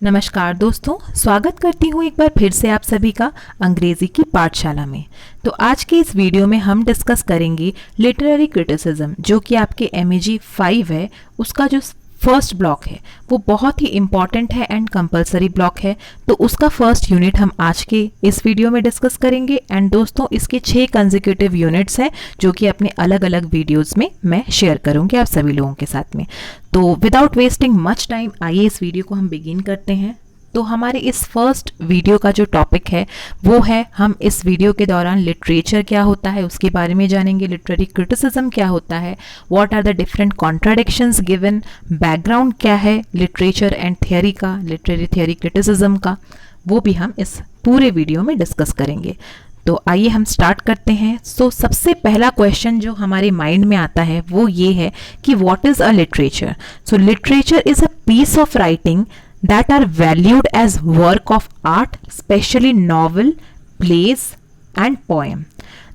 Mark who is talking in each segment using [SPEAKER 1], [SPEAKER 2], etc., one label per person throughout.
[SPEAKER 1] नमस्कार दोस्तों, स्वागत करती हूँ एक बार फिर से आप सभी का अंग्रेजी की पाठशाला में। तो आज के इस वीडियो में हम डिस्कस करेंगे लिटरेरी क्रिटिसिज्म, जो कि आपके MEG 5 है, उसका जो फर्स्ट ब्लॉक है वो बहुत ही इम्पॉर्टेंट है एंड कंपलसरी ब्लॉक है। तो उसका फर्स्ट यूनिट हम आज के इस वीडियो में डिस्कस करेंगे। एंड दोस्तों, इसके 6 कंसेक्यूटिव यूनिट्स हैं जो कि अपने अलग अलग वीडियोस में मैं शेयर करूंगी आप सभी लोगों के साथ में। तो विदाउट वेस्टिंग मच टाइम, आइए इस वीडियो को हम बिगिन करते हैं। तो हमारे इस फर्स्ट वीडियो का जो टॉपिक है वो है, हम इस वीडियो के दौरान लिटरेचर क्या होता है उसके बारे में जानेंगे, लिटरेरी क्रिटिसिज्म क्या होता है, what are the different contradictions given, background क्या है लिटरेचर एंड थियरी का, लिटरेरी थियरी क्रिटिसिज्म का, वो भी हम इस पूरे वीडियो में डिस्कस करेंगे। तो आइए हम स्टार्ट करते हैं। सो सबसे पहला क्वेश्चन जो हमारे माइंड में आता है वो ये है कि what is a literature. So literature is a piece of writing that are valued as work of art, especially novel, plays and poem।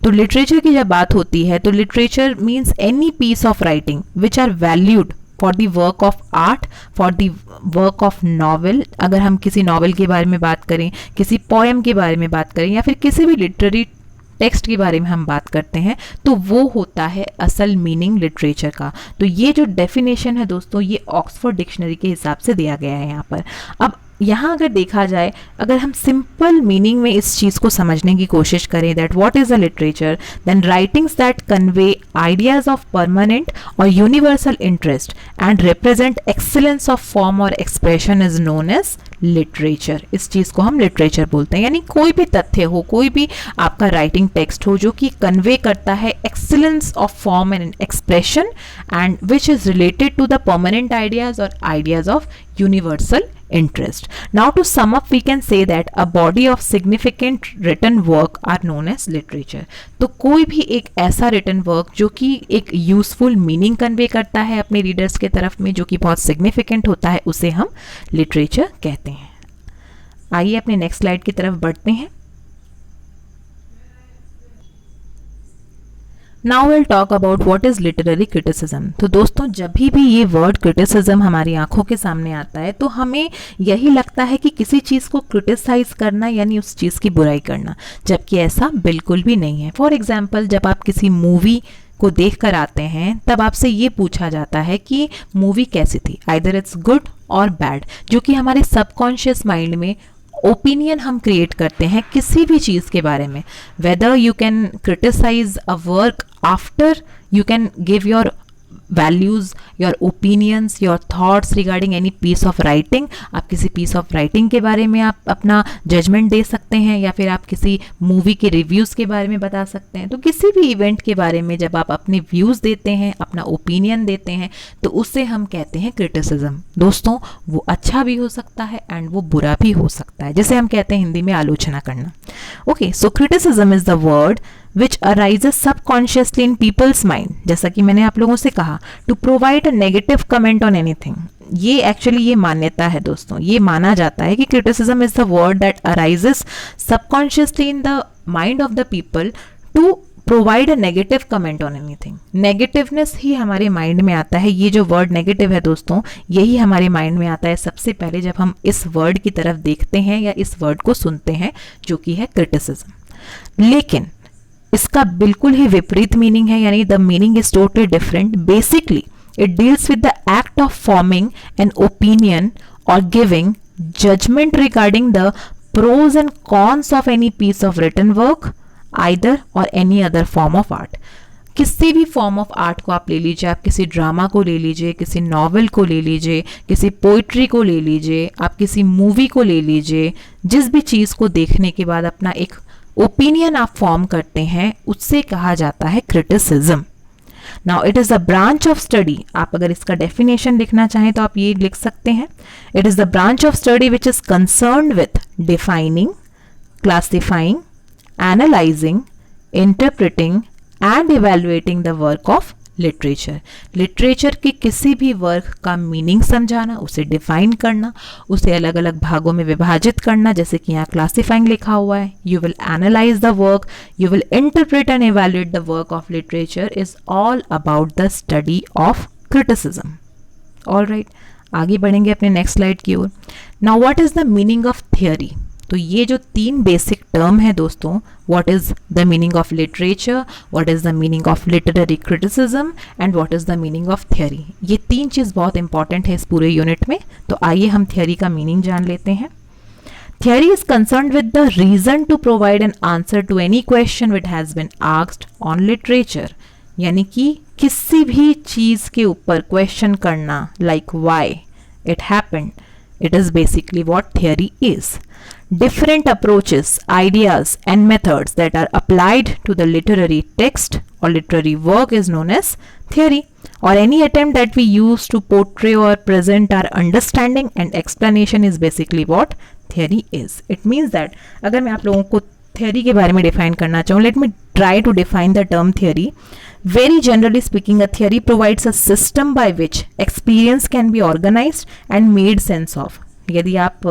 [SPEAKER 1] तो लिटरेचर की जब बात होती है तो literature means any piece of writing which are valued for the work of art, for the work of novel, अगर हम किसी नॉवल के बारे में बात करें, किसी पोएम के बारे में बात करें, या फिर किसी भी लिटरेरी टेक्स्ट के बारे में हम बात करते हैं, तो वो होता है असल मीनिंग लिटरेचर का। तो ये जो डेफिनेशन है दोस्तों, ये ऑक्सफोर्ड डिक्शनरी के हिसाब से दिया गया है यहाँ पर। अब यहाँ अगर देखा जाए, अगर हम सिंपल मीनिंग में इस चीज़ को समझने की कोशिश करें, that what is a literature, then writings that convey ideas of permanent और universal interest and represent excellence of form और expression is known as literature. इस चीज़ को हम लिटरेचर बोलते हैं। यानी कोई भी तथ्य हो, कोई भी आपका राइटिंग टेक्स्ट हो जो कि कन्वे करता है excellence of form and expression and which is related to the permanent ideas और ideas of universal interest. Now to sum up, we can say that a body of significant written work are known as literature। तो कोई भी एक ऐसा written work जो कि एक useful meaning convey करता है अपने readers के तरफ में, जो कि बहुत significant होता है, उसे हम literature कहते हैं। आइए अपने next slide की तरफ बढ़ते हैं। Now we'll talk about what is literary criticism। तो दोस्तों, जब भी ये वर्ड क्रिटिसिज्म हमारी आंखों के सामने आता है तो हमें यही लगता है कि किसी चीज़ को क्रिटिसाइज करना यानी उस चीज़ की बुराई करना, जबकि ऐसा बिल्कुल भी नहीं है। फॉर एग्जाम्पल, जब आप किसी मूवी को देख कर आते हैं तब आपसे ये पूछा जाता है कि मूवी कैसी थी, आइदर इट्स गुड और बैड, जो कि हमारे सबकॉन्शियस माइंड में ओपिनियन हम क्रिएट करते हैं किसी भी चीज़ के बारे में। Whether you can criticise a work after you can give your values, your opinions, your thoughts regarding any piece of writing. आप किसी पीस ऑफ राइटिंग के बारे में आप अपना जजमेंट दे सकते हैं, या फिर आप किसी मूवी के रिव्यूज़ के बारे में बता सकते हैं। तो किसी भी इवेंट के बारे में जब आप अपने व्यूज़ देते हैं, अपना ओपिनियन देते हैं, तो उसे हम कहते हैं क्रिटिसिज्म। दोस्तों, वो अच्छा भी हो सकता है एंड वो बुरा भी हो सकता है, जिसे हम कहते हैं हिंदी में आलोचना करना। Okay, so criticism is the word which arises subconsciously in people's mind, जैसा कि मैंने आप लोगों से कहा, to provide a negative comment on anything। ये एक्चुअली ये मान्यता है दोस्तों, ये माना जाता है कि criticism is the word that arises subconsciously in the mind of the people to provide a negative comment on anything। Negativeness ही हमारे माइंड में आता है। ये जो वर्ड नेगेटिव है दोस्तों, यही हमारे माइंड में आता है सबसे पहले जब हम इस वर्ड की तरफ देखते हैं या इस वर्ड को सुनते हैं, जो कि है क्रिटिसिज्म। लेकिन इसका बिल्कुल ही विपरीत मीनिंग है, यानी the meaning is totally different. Basically it deals with the act of forming an opinion और giving judgement regarding the pros and cons of any piece of written work, either or any other form of art. किसी भी form of art को आप ले लीजिए, आप किसी drama को ले लीजिए, किसी नॉवल को ले लीजिए, किसी पोइट्री को ले लीजिए, आप किसी मूवी को ले लीजिए, जिस भी चीज़ को देखने के बाद अपना एक ओपिनियन आप फॉर्म करते हैं, उससे कहा जाता है criticism. Now it is a branch of study. आप अगर इसका डेफिनेशन लिखना चाहें तो आप ये लिख सकते हैं, it is the branch of study which is concerned with defining, classifying, analysing, interpreting and evaluating the work of literature. Literature के किसी भी वर्क का मीनिंग समझाना, उसे डिफाइन करना, उसे अलग अलग भागों में विभाजित करना, जैसे कि यहाँ क्लासिफाइंग लिखा हुआ है। You will analyse the work, you will interpret and evaluate the work of literature is all about the study of criticism. All right, आगे बढ़ेंगे अपने नेक्स्ट स्लाइड की ओर। Now what is the meaning of theory. तो ये जो 3 basic term है दोस्तों, what is the meaning of literature, what is the meaning of literary criticism and what is the meaning of theory, ये 3 चीज़ बहुत important है इस पूरे यूनिट में। तो आइए हम थियोरी का मीनिंग जान लेते हैं। Theory is concerned with the reason to provide an answer to any question which has been asked on literature, यानी कि किसी भी चीज़ के ऊपर क्वेश्चन करना, like why it happened, it is basically what theory is. Different approaches, ideas and methods that are applied to the literary text or literary work is known as theory, or any attempt that we use to portray or present our understanding and explanation is basically what theory is. It means that अगर मैं आप लोगों को theory के बारे में define करना चाहूँ, let me try to define the term theory. Very generally speaking, a theory provides a system by which experience can be organized and made sense of. यदि आप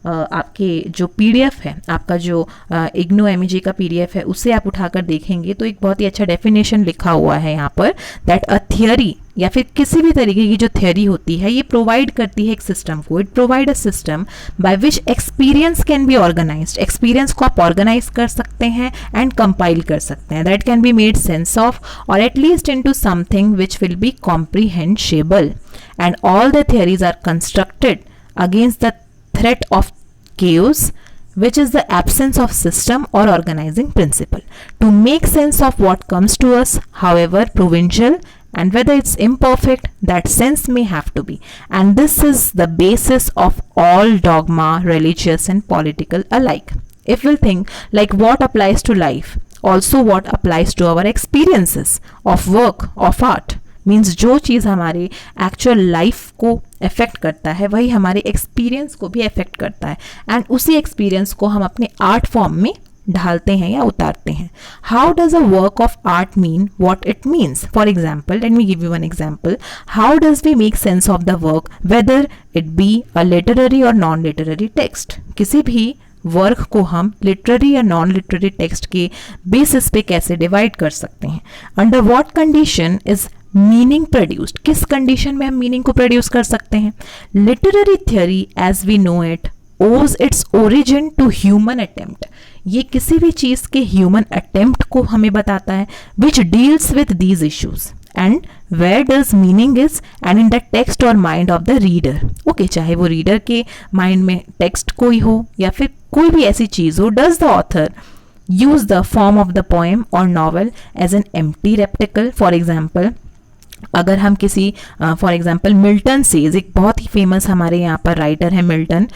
[SPEAKER 1] आपके जो PDF है, आपका जो इग्नो MEG का PDF है, उससे आप उठाकर देखेंगे तो एक बहुत ही अच्छा डेफिनेशन लिखा हुआ है यहाँ पर, दैट अ थियोरी या फिर किसी भी तरीके की जो थियोरी होती है ये प्रोवाइड करती है एक सिस्टम को। It provide a system by which experience can be organised, experience को आप ऑर्गेनाइज कर सकते हैं एंड कंपाइल कर सकते हैं, that can be made sense of और at least into something which will be comprehensible, and all the theories are constructed against the threat of chaos, which is the absence of system or organizing principle, to make sense of what comes to us, however provincial and whether it's imperfect, that sense may have to be, and this is the basis of all dogma, religious and political alike. If we'll think like what applies to life, also what applies to our experiences of work, of art, means जो चीज़ हमारे actual life को affect करता है वही हमारे experience को भी affect करता है, एंड उसी एक्सपीरियंस को हम अपने आर्ट फॉर्म में ढालते हैं या उतारते हैं. How does a work of art mean what it means? For example, let me give you one example. How does we make sense of the work whether it be a literary और non literary text? किसी भी work को हम literary या non literary text के basis पे कैसे divide कर सकते हैं? Under what condition is meaning produced? किस कंडीशन में हम मीनिंग को प्रोड्यूस कर सकते हैं? Literary theory as we know it owes its origin to human attempt. ये किसी भी चीज के ह्यूमन अटेम्प्ट को हमें बताता है, which deals with these issues and where does meaning is and in the text or mind of the reader. Okay, चाहे वो रीडर के माइंड में टेक्स्ट कोई हो या फिर कोई भी ऐसी चीज हो, does the author use the form of the poem or novel as an empty receptacle? For example, अगर हम किसी फॉर एग्जाम्पल मिल्टन सेज, एक बहुत ही फेमस हमारे यहाँ पर राइटर है Milton,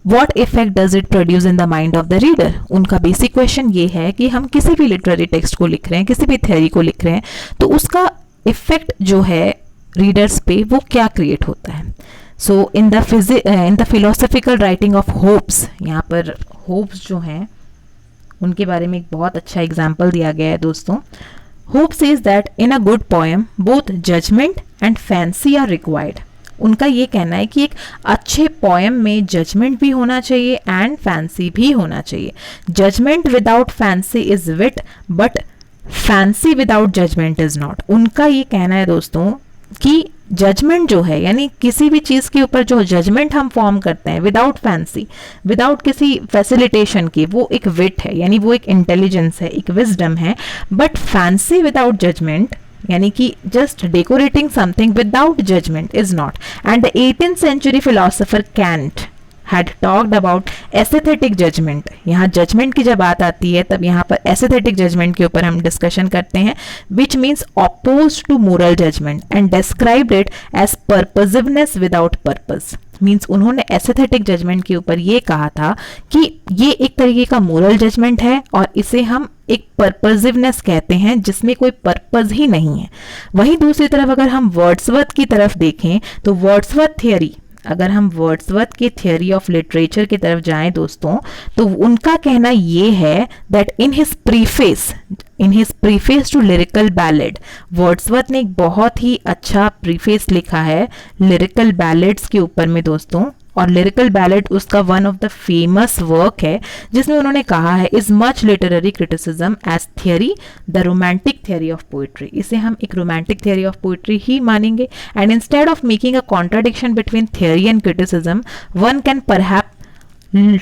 [SPEAKER 1] what effect does it produce in the mind of the reader? उनका बेसिक क्वेश्चन ये है कि हम किसी भी लिटरेरी टेक्स्ट को लिख रहे हैं, किसी भी थ्योरी को लिख रहे हैं, तो उसका इफेक्ट जो है रीडर्स पे वो क्या क्रिएट होता है. So in the philosophical writing of Hobbes, यहाँ पर होप्स जो हैं उनके बारे में एक बहुत अच्छा एग्जाम्पल दिया गया है दोस्तों. Hope says that in a good poem both judgment and fancy are required. उनका ये कहना है कि एक अच्छे पोएम में जजमेंट भी होना चाहिए एंड फैंसी भी होना चाहिए. Judgement without fancy is wit but fancy without judgement is not. उनका ये कहना है दोस्तों कि जजमेंट जो है, यानी किसी भी चीज़ के ऊपर जो जजमेंट हम फॉर्म करते हैं विदाउट फैंसी, विदाउट किसी फैसिलिटेशन की, वो एक विट है, यानी वो एक इंटेलिजेंस है, एक विजडम है. बट फैंसी विदाउट जजमेंट, यानी कि just decorating something without judgement is not. And the 18th century philosopher Kant had talked about aesthetic judgment. यहाँ जजमेंट की जब बात आती है तब यहाँ पर एस्थेटिक जजमेंट के ऊपर हम डिस्कशन करते हैं, which means opposed to moral judgment and described it as purposiveness without purpose. Means उन्होंने एस्थेटिक जजमेंट के ऊपर ये कहा था कि ये एक तरीके का मोरल जजमेंट है और इसे हम एक पर्पजिवनेस कहते हैं जिसमें कोई पर्पज ही नहीं है. वहीं दूसरी तरफ अगर हम वर्ड्सवर्थ की तरफ देखें तो वर्ड्सवर्थ थियरी, अगर हम वर्ड्सवर्थ की थियरी ऑफ लिटरेचर की तरफ जाएं दोस्तों, तो उनका कहना ये है that in his preface to lyrical ballad, Wordsworth ने एक बहुत ही अच्छा प्रीफेस लिखा है लिरिकल बैलेड्स के ऊपर में दोस्तों, और लिरिकल बैलेड उसका one of the famous work है, जिसमें उन्होंने कहा है is much literary criticism as theory the romantic theory of poetry. इसे हम एक रोमांटिक थियरी ऑफ पोइट्री ही मानेंगे। And instead of making a contradiction between theory and criticism, one can perhaps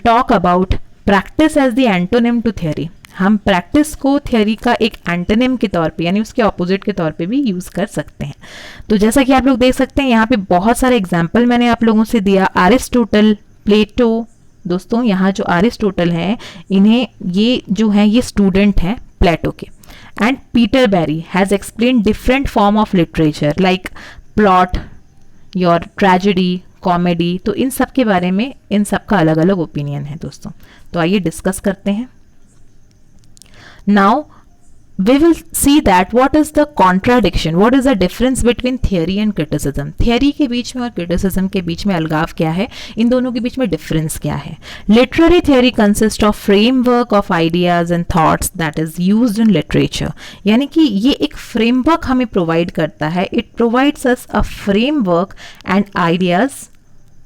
[SPEAKER 1] talk about practice as the antonym to theory. हम practice को theory का एक antonym के तौर पे, यानी उसके ऑपोजिट के तौर पे भी यूज कर सकते हैं। तो जैसा कि आप लोग देख सकते हैं यहाँ पे बहुत सारे एग्जाम्पल मैंने आप लोगों से दिया। अरिस्टोटल, प्लेटो। दोस्तों यहाँ जो अरिस्टोटल हैं, इन्हें ये जो हैं ये स्टूडेंट हैं प्लेटो के। And Peter Barry has explain different form of literature like plot, your tragedy, comedy. तो इन सब के बारे में इन सब का अलग अलग ओपिनियन है दोस्तों। तो आइए डिस्कस करते हैं। Now we will see that what is the contradiction, what is the difference between theory and criticism। theory के बीच में और criticism के बीच में अलगाव क्या है, इन दोनों के बीच में difference क्या है। literary theory consists of framework of ideas and thoughts that is used in literature। यानी कि ये एक framework हमें provide करता है। it provides us a framework and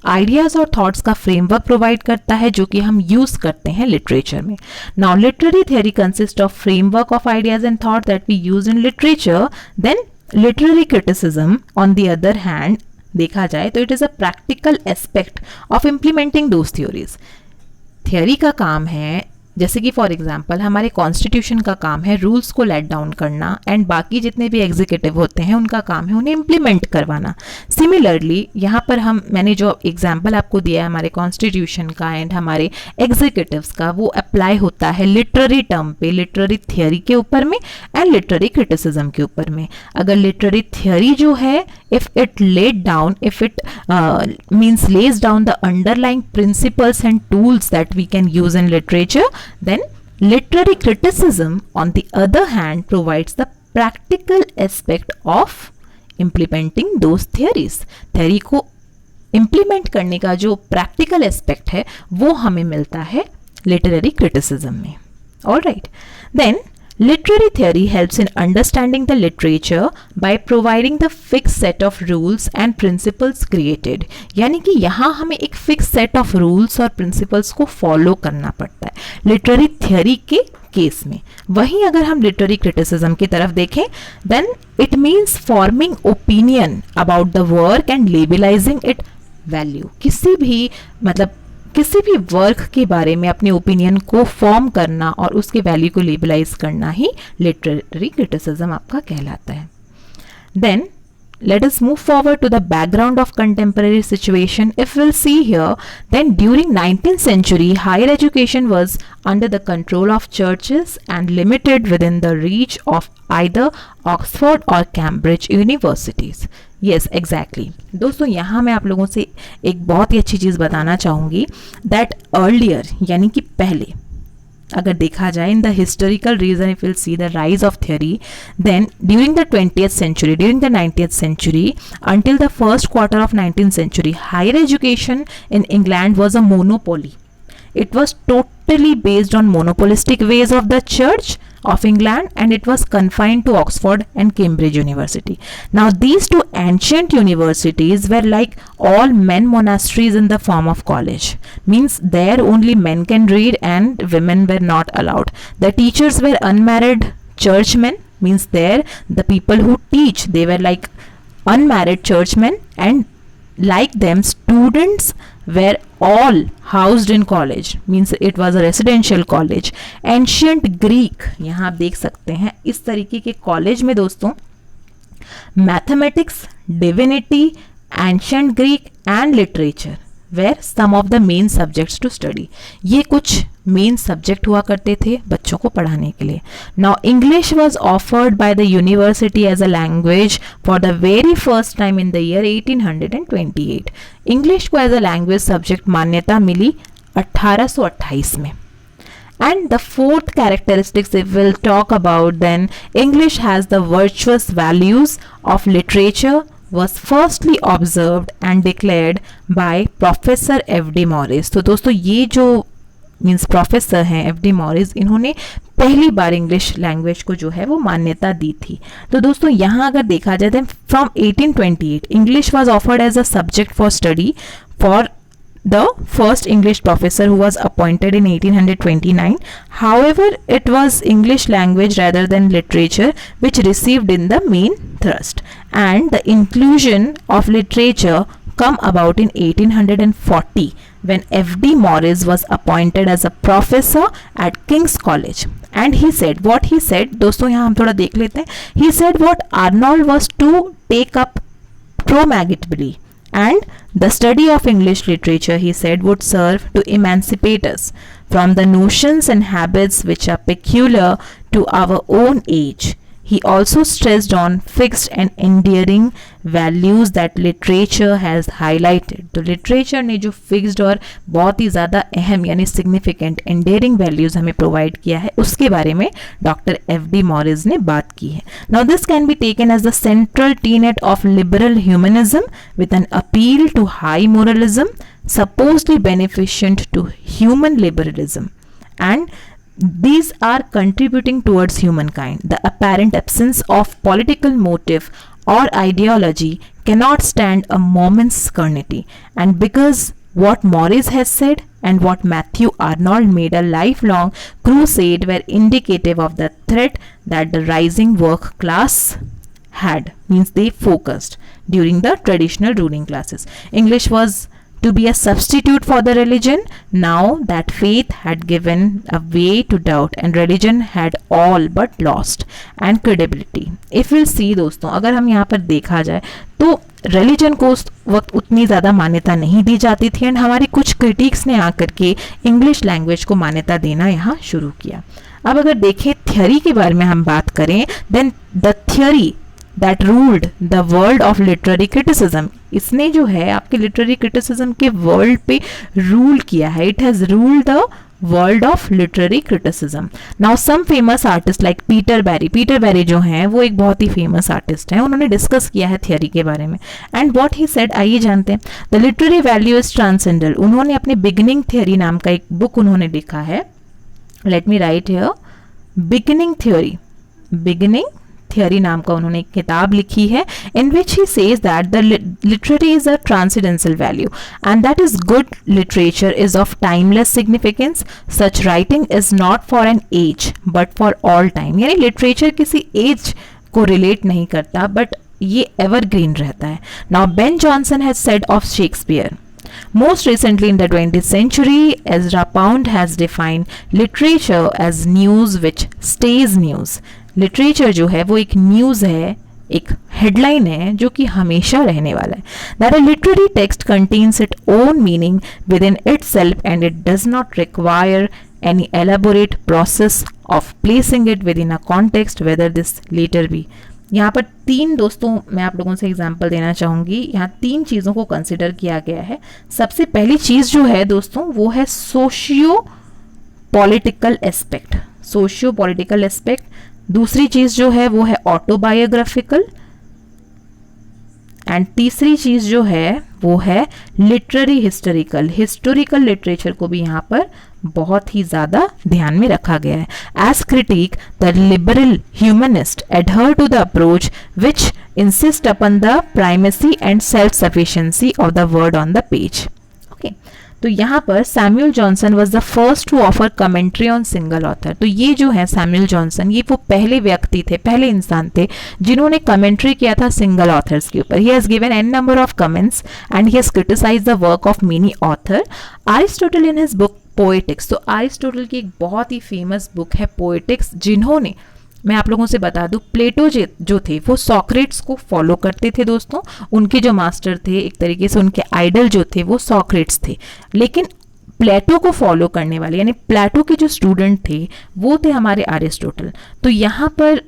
[SPEAKER 1] ideas और थॉट्स का फ्रेमवर्क प्रोवाइड करता है जो कि हम यूज करते हैं लिटरेचर में। Now literary theory consist of framework of ideas and thought that we use in literature. Then literary criticism on the other hand देखा जाए तो it is a practical aspect of implementing those theories. Theory का काम है, जैसे कि for example हमारे constitution का काम है रूल्स को लेट डाउन करना, एंड बाकी जितने भी एग्जीक्यूटिव होते हैं उनका काम है उन्हें इम्प्लीमेंट करवाना। सिमिलरली यहाँ पर मैंने जो एग्जांपल आपको दिया है हमारे कॉन्स्टिट्यूशन का एंड हमारे एग्जीक्यूटिव्स का, वो अप्लाई होता है लिटरेरी टर्म पे, लिटरेरी थियरी के ऊपर में एंड लिटरेरी क्रिटिसिज्म के ऊपर में। अगर लिटरेरी थियरी जो है if it means lays down the underlying principles and tools that we can use in literature, then literary criticism on the other hand provides the practical aspect of implementing those theories। theory को implement करने का जो practical aspect है वो हमें मिलता है literary criticism में। Alright, then literary theory helps in understanding the literature by providing the fixed set of rules and principles created। यानी कि यहाँ हमें एक fixed set of rules और principles को follow करना पड़ता है literary theory के केस में। वहीं अगर हम literary criticism की तरफ देखें, then it means forming opinion about the work and labelizing it value। किसी भी वर्क के बारे में अपने ओपिनियन को फॉर्म करना और उसके वैल्यू को लेबलाइज करना ही लिटरेरी क्रिटिसिज्म आपका कहलाता है। Then let us move forward to the background of contemporary situation. If we'll see here, then during 19th century higher education was under the control of churches and limited within the reach of either Oxford or Cambridge universities। Yes, exactly। दोस्तों यहाँ मैं आप लोगों से एक बहुत ही अच्छी चीज़ बताना चाहूँगी that earlier यानी कि पहले अगर देखा जाए in the historical reason, if will see the rise of theory, then during the 20th century, during the 19th century until the first quarter of 19th century, higher education in England was a monopoly। It was totally based on monopolistic ways of the Church of England and it was confined to Oxford and Cambridge University। Now these two ancient universities were like all men monasteries in the form of college, means there only men can read and women were not allowed। The teachers were unmarried churchmen, means there the people who teach they were like unmarried churchmen, and like them students were all housed in college, means it was a residential college। ancient Greek, यहाँ आप देख सकते हैं इस तरीके के college में दोस्तों mathematics, divinity, ancient Greek and literature were some of the main subjects to study। ये कुछ मेन सब्जेक्ट हुआ करते थे बच्चों को पढ़ाने के लिए। Now English was offered by the university as a language for the very first time in the year 1828। English को एज अ लैंग्वेज सब्जेक्ट मान्यता मिली 1828 में। And the fourth characteristics if we'll talk about, then English has the virtuous values of literature was firstly observed and declared by Professor F.D. Maurice। तो दोस्तों ये जो means professor हैं F.D. Maurice, इन्होंने पहली बार English language को जो है वो मान्यता दी थी। तो दोस्तों यहाँ अगर देखा जाए from 1828 English was offered as a subject for study for the first English professor who was appointed in 1829. However, it was English language rather than literature which received in the main thrust, and the inclusion of literature come about in 1840 when F.D. Morris was appointed as a professor at King's College. And he said, what he said, दोस्तों यहाँ हम थोड़ा देख लेते हैं. He said what Arnold was to take up promagitably, and the study of English literature, he said, would serve to emancipate us from the notions and habits which are peculiar to our own age. He also stressed on fixed and enduring values that literature has highlighted. तो literature ने जो fixed और बहुत ही ज़्यादा अहम यानी significant enduring values हमें provide किया है, उसके बारे में डॉक्टर F.D. Morris ने बात की है. Now this can be taken as the central tenet of liberal humanism with an appeal to high moralism, supposedly beneficent to human liberalism, and these are contributing towards humankind. The apparent absence of political motive or ideology cannot stand a moment's scrutiny, and because what Morris has said and what Matthew Arnold made a lifelong crusade were indicative of the threat that the rising work class had, means they focused during the traditional ruling classes. English was to be a substitute for the religion now that faith had given a way to doubt and religion had all but lost and credibility. If we'll see दोस्तों, अगर हम यहाँ पर देखा जाए तो religion को उस वक्त उतनी ज़्यादा मान्यता नहीं दी जाती थी, एंड हमारे कुछ क्रिटिक्स ने आकर के इंग्लिश लैंग्वेज को मान्यता देना यहाँ शुरू किया. अब अगर देखें थ्योरी के बारे में हम बात करें, then the theory that ruled the world of literary criticism, इसने जो है आपके literary criticism के world पे rule किया है. It has ruled the world of literary criticism. Now some famous artists like Peter Barry जो हैं वो एक बहुत ही famous artist हैं, उन्होंने discuss किया है theory के बारे में. And what he said, आइए जानते हैं. The literary value is transcendental. उन्होंने अपने beginning theory नाम का एक book उन्होंने लिखा है. Let me write here, beginning theory नाम का उन्होंने एक किताब लिखी है, in which he says that the literary is a transcendental value and that is good literature is of timeless significance. Such writing is not for an age but for all time. यानी literature किसी age को relate नहीं करता, but ये evergreen रहता है. Now Ben Jonson has said of Shakespeare, most recently in the 20th century, Ezra Pound has defined literature as news which stays news. Literature जो है वो एक न्यूज़ है, एक हेडलाइन है जो कि हमेशा रहने वाला है. That a literary text contains it own meaning with in itself and it does not require any elaborate process of placing it with in a context whether this letter be. यहाँ पर तीन दोस्तों मैं आप लोगों से एग्जांपल देना चाहूँगी. यहाँ तीन चीज़ों को कंसिडर किया गया है. सबसे पहली चीज़ जो है दोस्तों वो है सोशियो पॉलिटिकल एस्पेक्ट. दूसरी चीज जो है वो है ऑटोबायोग्राफिकल, एंड तीसरी चीज जो है वो है लिटरेरी हिस्टोरिकल लिटरेचर को भी यहाँ पर बहुत ही ज्यादा ध्यान में रखा गया है. As critic the liberal humanist adhere to the approach which insist upon the primacy and self sufficiency of the word on the page. Okay, तो यहाँ पर Samuel Johnson was the first to offer commentary on single author. तो ये जो है Samuel Johnson, ये वो पहले व्यक्ति थे, पहले इंसान थे जिन्होंने कमेंट्री किया था सिंगल ऑथर्स के ऊपर. He has given an number of comments and he has criticised the work of many author. Aristotle in his book poetics, तो अरिस्टोटल की एक बहुत ही फेमस बुक है पोएटिक्स, जिन्होंने, मैं आप लोगों से बता दूं, प्लेटो जो थे वो सॉक्रेट्स को फॉलो करते थे दोस्तों. उनके जो मास्टर थे, एक तरीके से उनके आइडल जो थे वो सॉक्रेट्स थे, लेकिन प्लेटो को फॉलो करने वाले यानी प्लेटो के जो स्टूडेंट थे वो थे हमारे अरिस्टोटल. तो यहाँ पर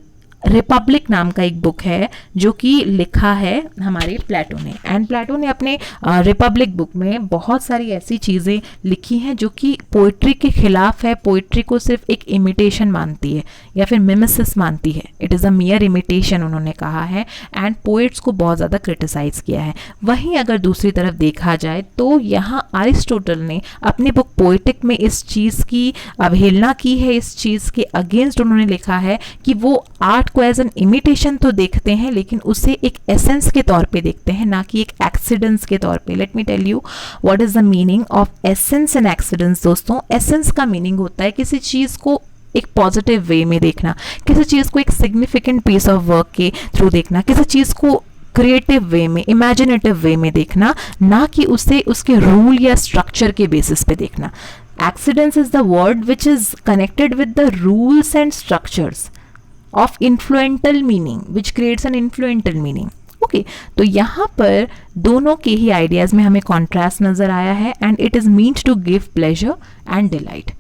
[SPEAKER 1] रिपब्लिक नाम का एक बुक है जो कि लिखा है हमारे प्लेटो ने, एंड प्लेटो ने अपने रिपब्लिक बुक में बहुत सारी ऐसी चीज़ें लिखी हैं जो कि पोइट्री के खिलाफ है. पोइट्री को सिर्फ एक इमिटेशन मानती है या फिर मिमेसिस मानती है. इट इज़ अ मियर इमिटेशन उन्होंने कहा है, एंड पोइट्स को बहुत ज़्यादा क्रिटिसाइज किया है. वहीं अगर दूसरी तरफ देखा जाए तो यहाँ अरिस्टोटल ने अपनी बुक पोइटिक में इस चीज़ की अवहेलना की है, इस चीज़ के अगेंस्ट उन्होंने लिखा है कि वो आर्ट को एज एन इमिटेशन तो देखते हैं, लेकिन उसे एक एसेंस के तौर पे देखते हैं, ना कि एक एक्सीडेंट्स के तौर पे। Let me tell you what is the meaning of essence and accidents. दोस्तों, एसेंस का मीनिंग होता है किसी चीज़ को एक पॉजिटिव वे में देखना, किसी चीज़ को एक सिग्निफिकेंट पीस ऑफ वर्क के थ्रू देखना, किसी चीज़ को क्रिएटिव वे में, इमेजिनेटिव वे में देखना, ना कि उसे उसके रूल या स्ट्रक्चर के बेसिस पे देखना। Accidents is the word which is connected with the rules and structures of influential meaning, which creates an influential meaning. Okay, तो यहाँ पर दोनों के ही आइडियाज में हमें कॉन्ट्रास्ट नजर आया है, and it is meant to give pleasure and delight.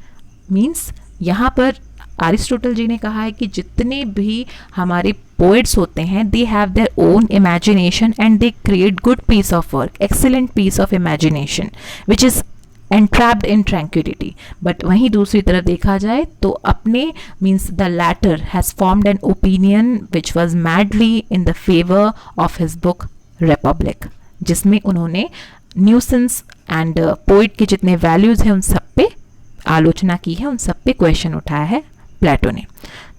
[SPEAKER 1] Means यहाँ पर अरिस्टोटल जी ने कहा है कि जितने भी हमारे पोएट्स होते हैं, they have their own imagination and they create good piece of work, excellent piece of imagination which is entrapped in tranquility. But वहीं दूसरी तरफ देखा जाए तो अपने means the latter has formed an opinion which was madly in the favor of his book Republic, जिसमें उन्होंने nuisance and poet के जितने वैल्यूज हैं उन सब पे आलोचना की है, उन सब पे क्वेश्चन उठाया है प्लेटो ने।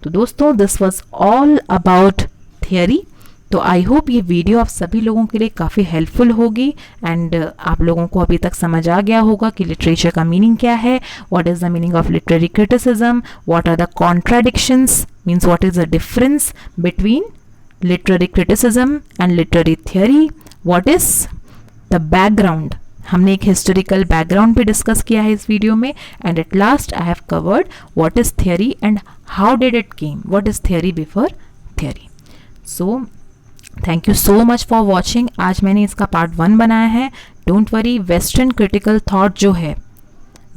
[SPEAKER 1] तो दोस्तों, this was all about theory. तो आई होप ये वीडियो आप सभी लोगों के लिए काफ़ी हेल्पफुल होगी, एंड आप लोगों को अभी तक समझ आ गया होगा कि लिटरेचर का मीनिंग क्या है, what is the meaning of literary criticism, what are the contradictions, means what is the difference between literary criticism and literary theory, what is the background. हमने एक हिस्टोरिकल बैकग्राउंड भी डिस्कस किया है इस video में, and at last I have covered what is theory and how did it came, what is theory before theory. So thank you so much for watching. आज मैंने इसका पार्ट 1 बनाया है। Don't worry, western critical thought जो है,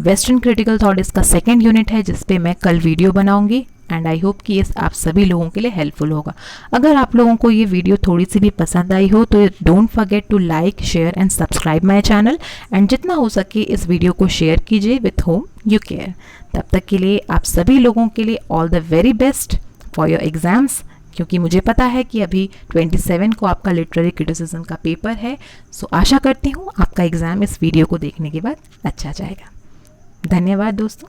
[SPEAKER 1] western critical thought इसका second unit है, जिस पे मैं कल वीडियो बनाऊंगी, एंड आई होप कि ये आप सभी लोगों के लिए हेल्पफुल होगा। अगर आप लोगों को ये वीडियो थोड़ी सी भी पसंद आई हो तो don't forget to like, share and subscribe my channel, and जितना हो सके इस वीडियो को शेयर कीजिए विथ होम यू केयर। तब तक के लिए आप सभी लोगों के लिए all the very best for your exams, क्योंकि मुझे पता है कि अभी 27 को आपका लिटरेरी क्रिटिसिज्म का पेपर है। सो आशा करती हूँ आपका एग्ज़ाम इस वीडियो को देखने के बाद अच्छा जाएगा। धन्यवाद दोस्तों।